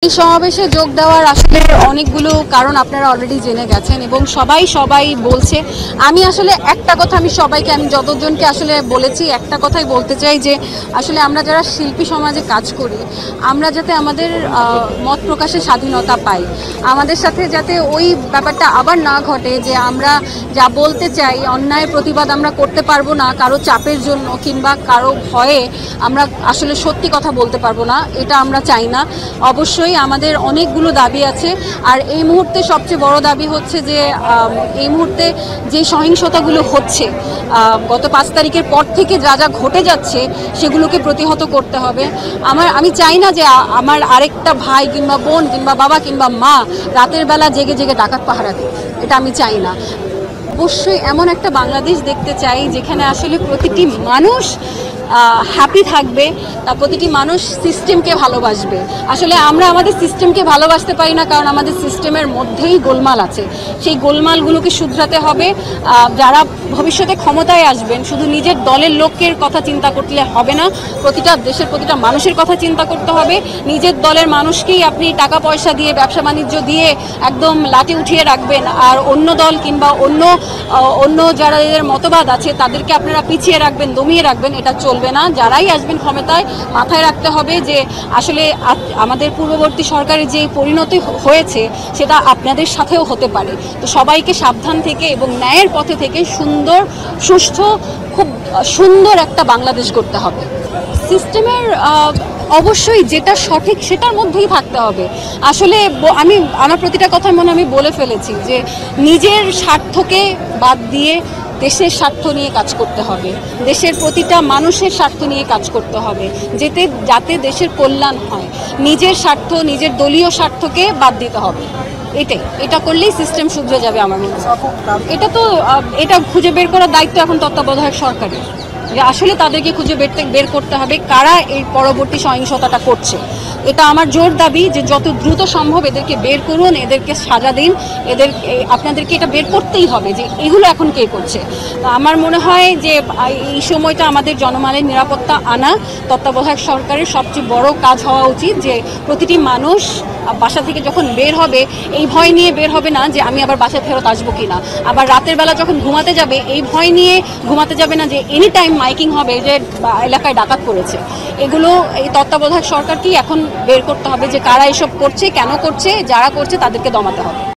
এই সমাবেশে যোগ দেওয়ার আসলে অনেকগুলো কারণ আপনারা অলরেডি জেনে গেছেন এবং সবাই বলছে। আমি আসলে একটা কথা আমি যতজনকে আসলে বলেছি একটা কথাই বলতে চাই যে আসলে আমরা যারা শিল্পী সমাজে কাজ করি আমরা যাতে আমাদের মত প্রকাশের স্বাধীনতা পাই, আমাদের সাথে যাতে ওই ব্যাপারটা আবার না ঘটে যে আমরা যা বলতে চাই অন্যায়ের প্রতিবাদ আমরা করতে পারবো না কারো চাপের জন্য কিংবা কারো ভয়ে আমরা আসলে সত্যি কথা বলতে পারবো না, এটা আমরা চাই না। অবশ্যই আমাদের অনেকগুলো দাবি আছে আর এই মুহূর্তে সবচেয়ে বড় দাবি হচ্ছে যে এই মুহূর্তে যে সহিংসতাগুলো হচ্ছে গত 5 তারিখের পর থেকে যা যা ঘটে যাচ্ছে সেগুলোকে প্রতিহত করতে হবে। আমি চাই না যে আমার আরেকটা ভাই কিংবা বোন কিংবা বাবা কিংবা মা রাতের বেলা জেগে জেগে ডাকাত পাহারা দেয়, এটা আমি চাই না। অবশ্যই এমন একটা বাংলাদেশ দেখতে চাই যেখানে আসলে প্রতিটি মানুষ হ্যাপি থাকবে, প্রতিটি মানুষ সিস্টেমকে ভালোবাসবে। আসলে আমরা আমাদের সিস্টেমকে ভালোবাসতে পারি না কারণ আমাদের সিস্টেমের মধ্যেই গোলমাল আছে, সেই গোলমালগুলোকে শুধরাতে হবে। যারা ভবিষ্যতে ক্ষমতায় আসবেন শুধু নিজের দলের লোকের কথা চিন্তা করলে হবে না, দেশের প্রতিটা মানুষের কথা চিন্তা করতে হবে। নিজের দলের মানুষকেই আপনি টাকা পয়সা দিয়ে ব্যবসা বাণিজ্য দিয়ে একদম লাঠি উঠিয়ে রাখবেন আর অন্য দল কিংবা অন্য যারা এদের মতবাদ আছে তাদেরকে আপনারা পিছিয়ে রাখবেন, দমিয়ে রাখবেন, এটা চলবে না। যারাই আসবেন ক্ষমতায় মাথায় রাখতে হবে যে আসলে আমাদের পূর্ববর্তী সরকারের যে পরিণতি হয়েছে সেটা আপনাদের সাথেও হতে পারে। তো সবাইকে সাবধান থেকে এবং ন্যায়ের পথে থেকে সুন্দর সুষ্ঠু খুব সুন্দর একটা বাংলাদেশ গড়তে হবে। সিস্টেমের অবশ্যই যেটা সঠিক সেটার মধ্যেই থাকতে হবে। আসলে আমার প্রতিটা কথার মনে আমি বলে ফেলেছি যে নিজের স্বার্থকে বাদ দিয়ে দেশের স্বার্থ নিয়ে কাজ করতে হবে, দেশের প্রতিটা মানুষের স্বার্থ নিয়ে কাজ করতে হবে যাতে দেশের কল্যাণ হয়। নিজের স্বার্থ নিজের দলীয় স্বার্থকে বাদ দিতে হবে, এটা করলেই সিস্টেম শুধরে যাবে আমার মনে হয়। এটা খুঁজে বের করার দায়িত্ব এখন তত্ত্বাবধায়ক সরকারের, যে আসলে তাদেরকে খুঁজে বের করতে হবে কারা এই পরবর্তী সহিংসতাটা করছে। এটা আমার জোর দাবি যে যত দ্রুত সম্ভব এদেরকে বের করুন, এদেরকে সাজা দিন, আপনাদেরকে এটা বের করতেই হবে যে এগুলো এখন কে করছে। আমার মনে হয় যে এই সময়টা আমাদের জনমানের নিরাপত্তা আনা তত্ত্বাবধায়ক সরকারের সবচেয়ে বড় কাজ হওয়া উচিত, যে প্রতিটি মানুষ বাসা থেকে যখন বের হবে এই ভয় নিয়ে বের হবে না যে আমি আবার বাসায় ফেরত আসবো কিনা, আবার রাতের বেলা যখন ঘুমাতে যাবে এই ভয় নিয়ে ঘুমাতে যাবে না যে এনি টাইম মাইকিং হবে যে এলাকায় ডাকাত করেছে। এগুলো এই তত্ত্বাবধায়ক সরকারকেই এখন বের করতে হবে যে কারা এসব করছে, কেন করছে, যারা করছে তাদেরকে দমাতে হবে।